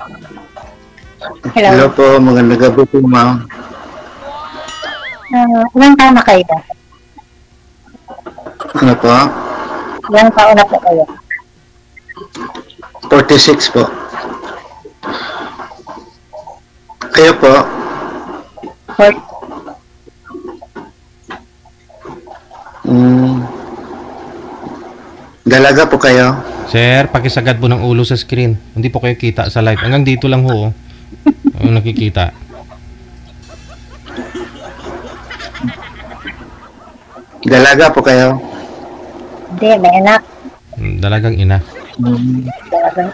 Hello. Hello po, magandang gabi po, ma'am. Ilang taon na kayo? Ano po? Ilang taon na po kayo? 46 po. Kayo po? Or- Dalaga po kayo? Sir, pakisagad po ng ulo sa screen. Hindi po kayo kita sa live. Hanggang dito lang ho. Ang nakikita. Dalaga po kayo? Hindi, may anak. Dalagang ina. Talagang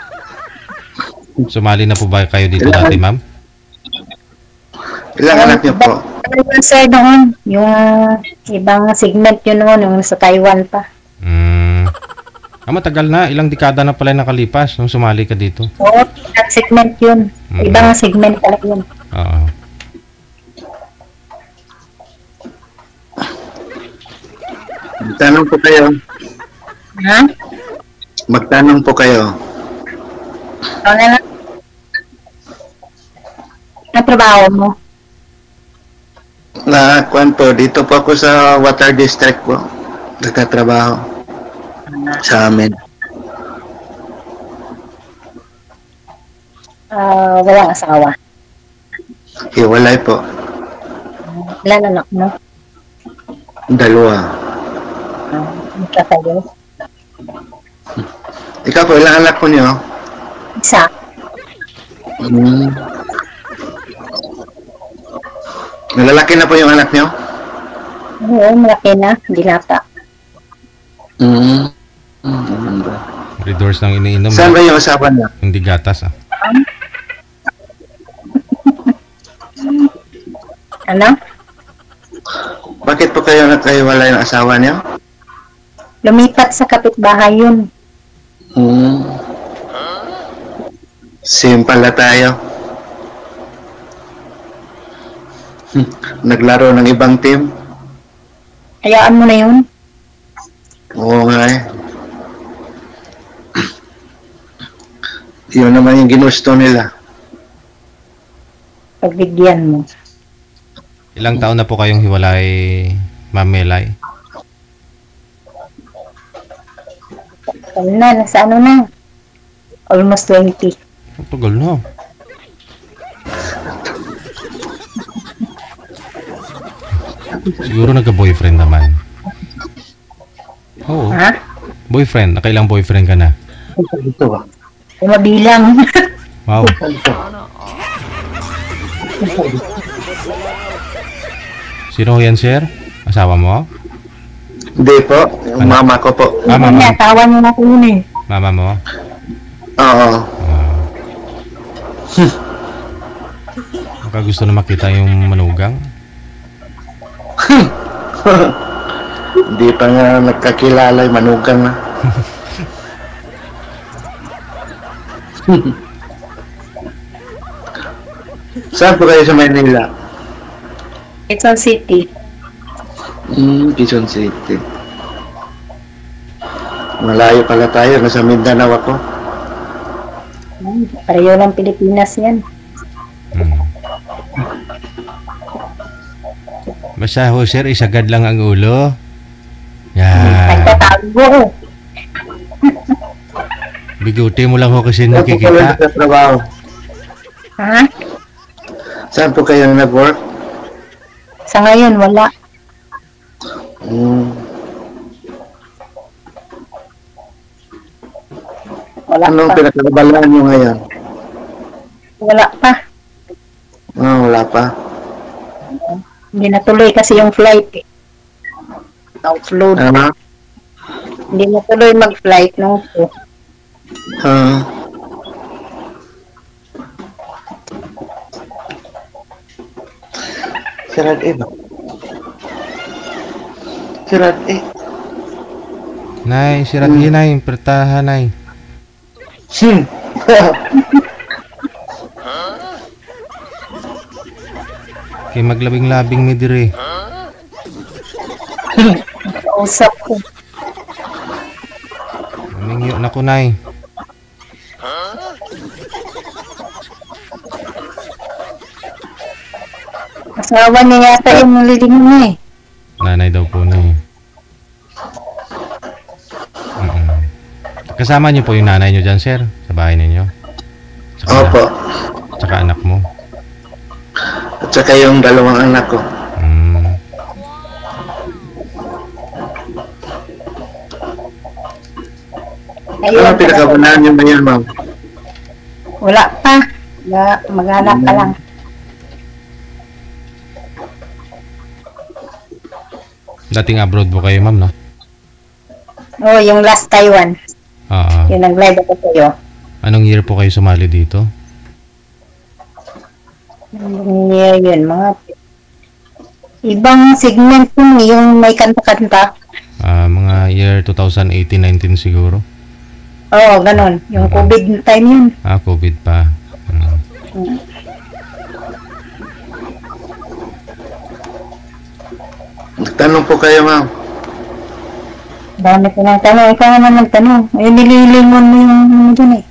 Sumali na po ba kayo dito dati, ma'am? Ilang anak niyo po? Yung sir noon, yung ibang segment yun noon, yung sa Taiwan pa. Matagal na. Ilang dekada na pala nakalipas nung sumali ka dito. Oo, at segment yun. Ibang segment talaga yun. Oo. Magtanong po kayo. Ha? Magtanong po kayo. Ano na lang? Ang trabaho mo? Kuwan po, dito po ako sa Water District po. Nagtatrabaho sa amin. Walang asawa. Hiwalay po. Ilan anak mo? Dalawa. Ika kayo? Ikaw po, ilang anak po niyo? Isa. Nalalaki na po yung anak niyo? Oo, malaki na. Dilata. Redors lang iniinom. Saan ba yung asawa niya? Hindi gatas, ah. Ano? Bakit po kayo nagkahiwalay ng asawa niyo? Lumipat sa kapitbahay yun. Same pala tayo. Naglaro ng ibang team. Hayaan mo na yun. Oo nga eh. Yun naman yung ginusto nila. Pagbigyan mo. Ilang taon na po kayong hiwalay, Ma'am Melay? Nasa ano na? Almost 20. Ang tagal na. Siguro nagka-boyfriend naman. Oo. Ha? Boyfriend. Nakailang boyfriend ka na? Ito ba? Mabilang. Wow. Sino yan, sir? Asawa mo? Hindi po. Yung mama ko po. Mama mo? Niya, tawa niya na ko yun eh. Mama mo? Oo. Baka gusto na makita yung manugang? Hindi pa nga nagkakilala yung manugang na. Saan po kayo sa Maynila? Quezon City. Quezon City. Malayo pala tayo. Nasa Mindanao ako. Pareho ng Pilipinas yan. Basta ho, sir, isagad lang ang ulo. Yan. Nagtatago. Biguti mo lang ho kasi Saan po kayo nakikita. nagtatrabaho? Ha? Saan po kayo nag-work? Sa ngayon, wala. Wala Anong pa. pinagkakabalaan nyo ngayon? Wala pa. Wala pa. Hindi natuloy kasi yung flight eh. Outload. Hindi natuloy mag-flight nung po. Sirad ba? Sirad Nay, sirat nay, pertahan nay. Kay maglabing-labing mi dire. Kausap ko. Mingyo na ko nay. Asawa niya yata yung nalilingon niya eh. Nanay daw po na eh. Kasama niyo po yung nanay niyo dyan, sir? Sa bahay ninyo? Opo. Tsaka anak mo? At saka yung dalawang anak ko. Ayun, Ano pinakabunahan niyo ba yan, ma'am? wala pa. Maghanap pa lang. Dating abroad po kayo, ma'am, no? Oh, yung last Taiwan. Oo. Yung nag-live ako sa'yo. Anong year po kayo sumali dito? Yung year yun, mga ibang segment yun, yung may kanta-kanta. Mga year 2018-19 siguro. Oo, ganun. Yung COVID time yun. COVID pa. Nagtanong po kayo, ma'am. Dami ko ng tanong. Ikaw naman nagtanong. Eh, nililingon mo yung ano dyan eh.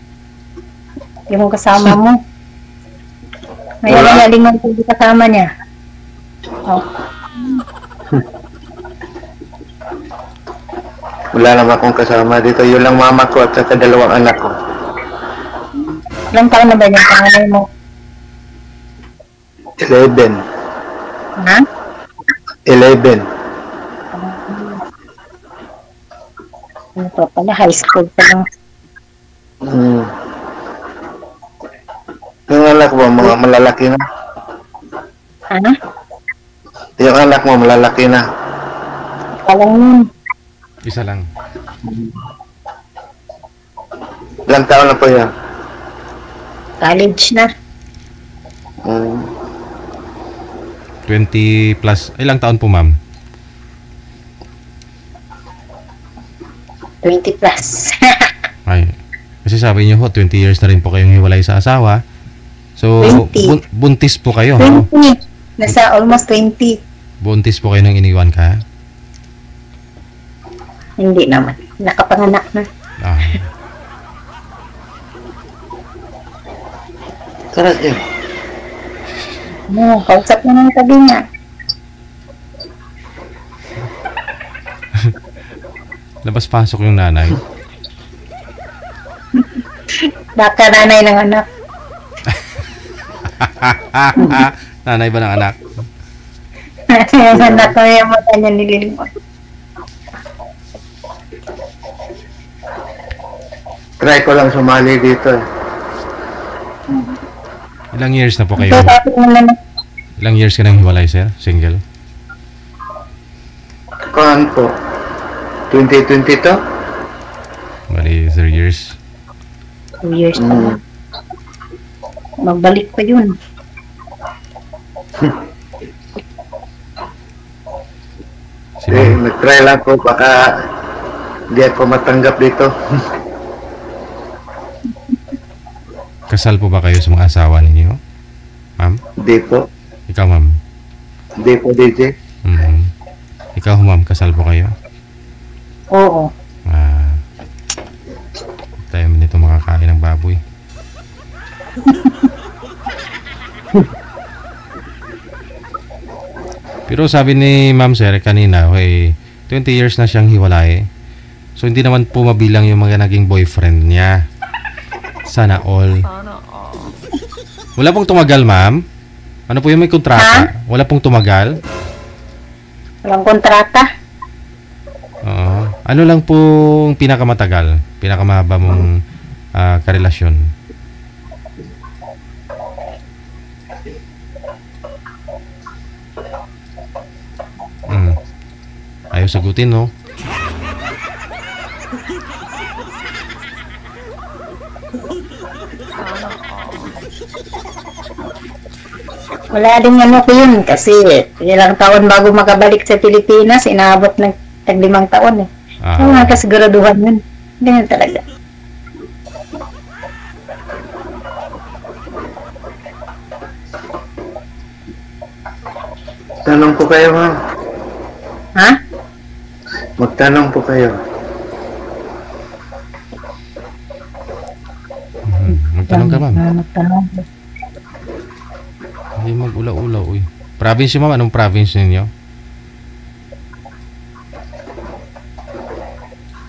Yung kasama mo. May Wala. lingon ko yung kasama niya. Oh. Wala naman akong kasama dito. Yun lang mama ko at saka dalawang anak ko. Ilang taon na ba yung panganay mo? 11. Ha? 11. Ano to pala? High school pa lang. Yung anak mo, mga malalaki na. Ano? Yung anak mo, malalaki na. Palang yun. Isa lang. Ilang taon na po yan? College na. 20 plus. Ilang taon po, ma'am? 20 plus. Ay. Kasi sabi niyo ho, 20 years na rin po kayong hiwalay sa asawa. So, 20. Buntis po kayo. Ho? 20. Nasa almost 20. Buntis po kayo nang iniwan ka? Hindi naman. Nakapanganak na. Sarap yun. Kausap na ng sabi niya. Labas-pasok yung nanay. Baka nanay ng anak. Nanay ba ng anak? Yung anak ko yung mata niya nililimot. Try ko lang sumali dito eh. Ilang years na po kayo? So, tapos mo na Ilang years ka nang hiwalay, sir? Single? Kuhan po. 2022? Bali, 3 years. 2 years pa na. Magbalik pa yun. Nag-try lang po. Baka hindi ako matanggap dito. Kasal po ba kayo sa mga asawa ninyo? Ma'am? Hindi po. Ikaw, ma'am? Hindi po, DJ. Ikaw, ma'am, kasal po kayo? Oo. Tayo nito makakain ng baboy. Pero sabi ni Ma'am Sir kanina, 20 years na siyang hiwalay. So hindi naman po mabilang yung mga naging boyfriend niya. Sana all. Wala pong tumagal, ma'am? Ano po yung may kontrata? Wala pong tumagal? Walang kontrata. Oo. Ano lang pong pinakamatagal? Pinakamahaba mong karelasyon? Ayaw sagutin, no? Wala din ano ko yun kasi ilang taon bago makabalik sa Pilipinas, inaabot ng tag 5 taon eh. Yung mga kasiguraduhan yun. Ganyan talaga. Tanong po kayo, ma'am. Ha? Magtanong po kayo. Magtanong ka, ma'am. Magtanong. Hindi mag-ula-ula, uy. Province yun, ma'am? Anong province ninyo?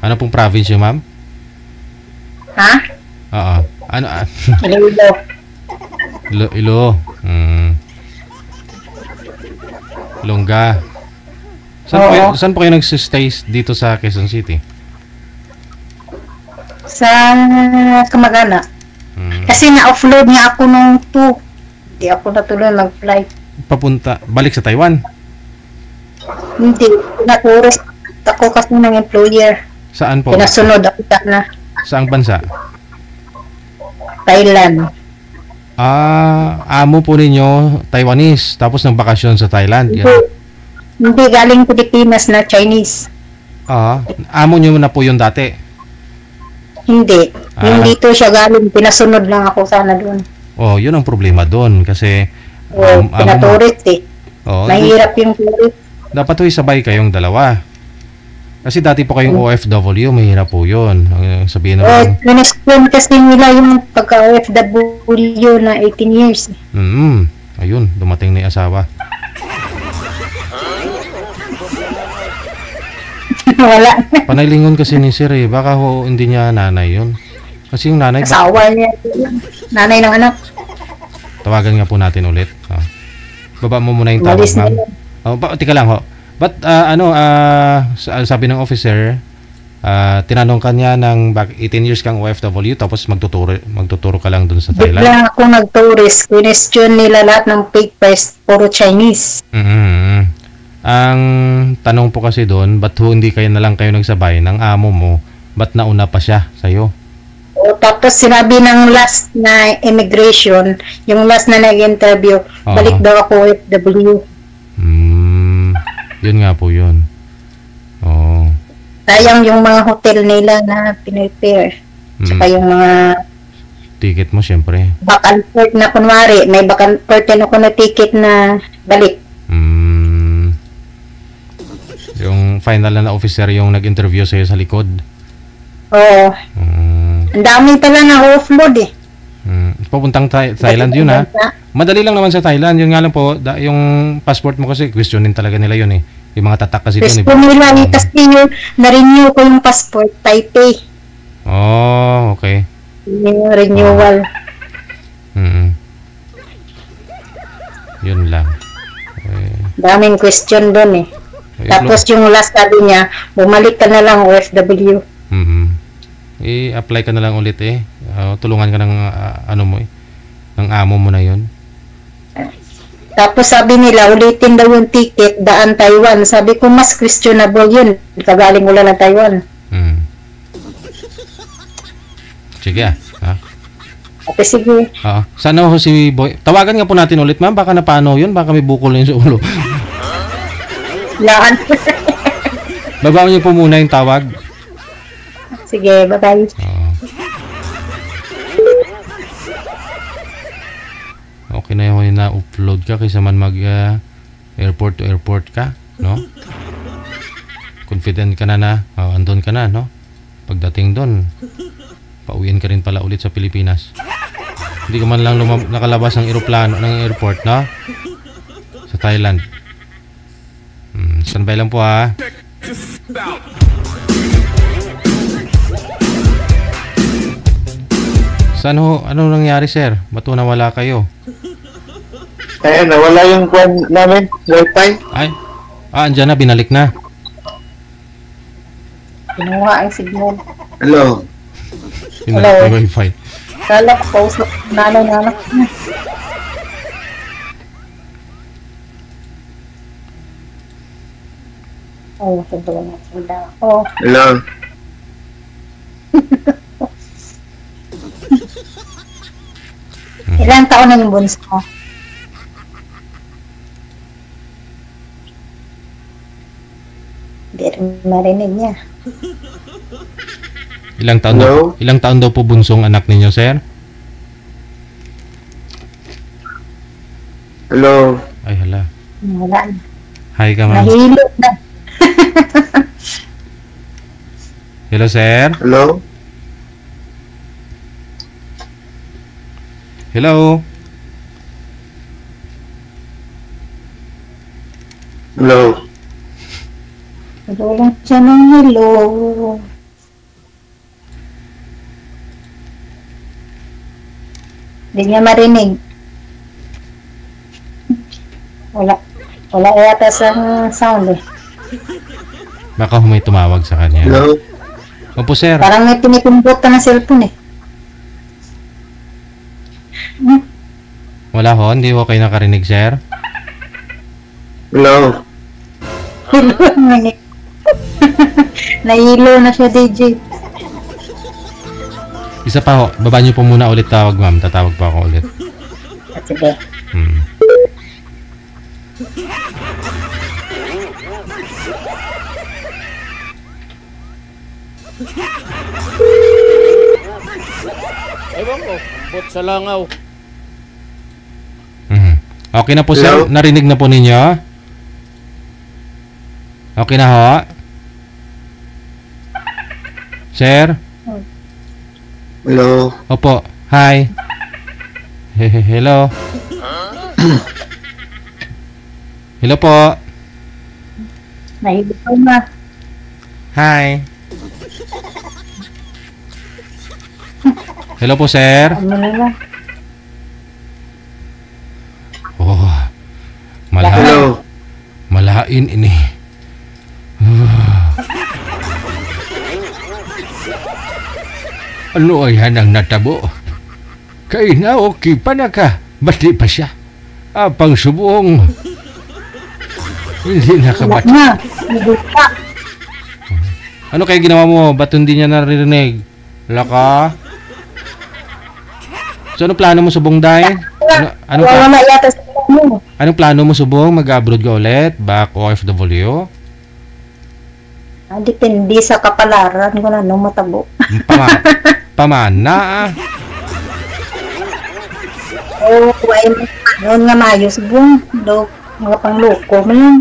Ano pong province yun, ma'am? Ha? Oo. Ano? Iloilo. Ilo. Longga. Oo. Saan po kayo nagsistay dito sa Quezon City? Sa Kamag-anak. Hmm. Kasi na-offload niya ako nung 2. Hindi ako natuloy mag-flight. Papunta, balik sa Taiwan? Hindi. Pinaturo ako kasi ng employer. Saan po? Pinasunod ako na Saang bansa? Thailand. Amo po ninyo Taiwanese, tapos ng bakasyon sa Thailand. Yan. Hindi galing Pilipinas na Chinese. Amo nyo na po yun dati. Hindi. Yung dito siya galing, pinasunod lang ako sana doon. Yun ang problema doon kasi pinaturit eh. Mahirap yung turit. dapat ho isabay kayong dalawa. Kasi dati po kayong OFW, mahirap po yun. Sabihin naman. Minexplain kasi nila yung pagka-OFW na 18 years. Ayun, dumating na yung asawa. Wala. Panaylingon kasi ni Sir eh. Baka ho hindi niya nanay yun. Kasi yung nanay... Asawa niya. Nanay ng anak. Tawagan nga po natin ulit. Baba mo muna yung tawag, ma'am. Tika lang ho. But sabi ng officer, tinanong ka niya ng 18 years kang OFW tapos magtuturo ka lang dun sa Thailand. Bigla ako nag-tourist. Question nila lahat ng papers, puro Chinese. Ang tanong po kasi doon, ba't hindi kayo na lang kayo nagsabay ng amo mo? Ba't nauna pa siya sa'yo? Tapos sinabi ng last na immigration, yung last na nag-interview, balik daw ako OFW. Yun nga po yun. Sayang yung mga hotel nila na pinipare. Tsaka yung mga ticket mo syempre. Back and forth na kunwari. May back and forth ako na ticket na balik. Yung final na officer yung nag-interview sa'yo sa likod. Oo. Ang dami pala na offload eh. Papuntang Thailand yun ha. Madali lang naman sa Thailand. Yun nga lang po, yung passport mo kasi questionin talaga nila yun eh. Yung mga tatak kasi dun. Question nila eh, kasi yung na-renew ko yung passport, Taipei. Okay. Yung renewal. Yun lang. Daming question dun eh. Tapos yung last sabi niya, bumalik ka na lang OFW. I-apply ka na lang ulit eh. Tulungan ka ng ng amo mo na yun. Tapos sabi nila, ulitin daw yung ticket, daan Taiwan. Sabi ko, mas questionable yun. Kagaling mula ng Taiwan. Sige ha? Okay, sige. Sana ho si Boy. Tawagan nga po natin ulit, ma'am. Baka napano yun. Baka may bukol na yun sa ulo. Laan. Babaan niyo po muna yung tawag. Sige, bye-bye. Okay na yun na-upload ka kaysa man mag airport to airport ka, no? Confident ka na andun ka na, no? Pagdating doon, pauwiin ka rin pala ulit sa Pilipinas. Hindi ka man lang nakalabas ng airport, no? Sa Thailand. Standby lang po ha. Saan ho? Anong nangyari, sir? Ba't ho nawala kayo? Nawala yung kwan namin, wifi. Andyan na, binalik na. Kinuha ang signal. Hello. Binalik na yung wifi. Kala ko, pausap nanay na anak. Hello. Ilang taon na yung bunso mo? Hindi rin marinig niya. Ilang taon daw po bunsong anak ninyo, sir? Hello. Ay, hala. Wala na. Hi ka, ma'am. Nahilo na. Hello, sir? Hello. Hello? Hello. Hello lang siya ng hello. Hindi niya marinig. Wala. Wala yata sa sound eh. Baka may tumawag sa kanya. Hello. Opo, sir. Parang may pinipindot ka ng cellphone eh. Wala ho, hindi ho kayo nakarinig, sir. Hello. Nahilo na siya, DJ. Isa pa ho, baba niyo po muna ulit tawag, ma'am. Tatawag pa ako ulit. At sige. Ewan ko, bot sa langaw. Okay na po, sir. Hello? Narinig na po ninyo. Okay na ho. Sir? Hello. Opo. Hi. Hello. Hello po. Nahilo ka na. Hi. Hello po, sir. Ano na lang. Oh. Hello. Malain ini. Ano yan ang natabo? Kay na okay pa na ka. Bati pa siya. Apang subong. Hindi Wala nakabati. na. Naguta. Ano kaya ginawa mo? Ba't hindi niya naririnig? Laka? So, ano plano mo, Subong, Day? Wala yata sa mo. Anong plano mo, Subong? Mag-abroad ka ulit? Back OFW? Depende sa kapalaran ko na nung matabo. Pamana, ah. Ay, noon nga mayos bung. Mga pangloko mo yun.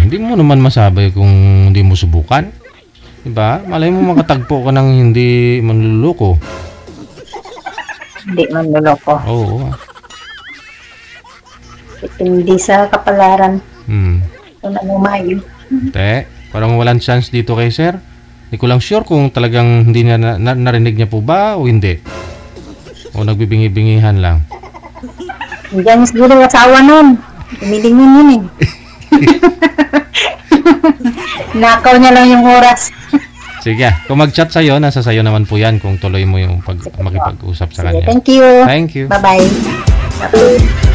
Hindi mo naman masabi kung hindi mo subukan. Diba? Malay mo makatagpo ka ng hindi manluloko. Hindi man nuloko. Oo. Depende sa kapalaran. Kung ano mayo. Te, parang walang chance dito kay sir. Hindi ko lang sure kung talagang hindi niya narinig niya po ba o hindi. O nagbibingi-bingihan lang. Diyan siguro yung asawa nun. Tumilingin yun eh. Nakaw niya lang yung oras. Sige, kung mag-chat sa'yo, nasa sa'yo naman po yan kung tuloy mo yung makipag-usap sa Sige, kanya. thank you. Thank you. Bye-bye.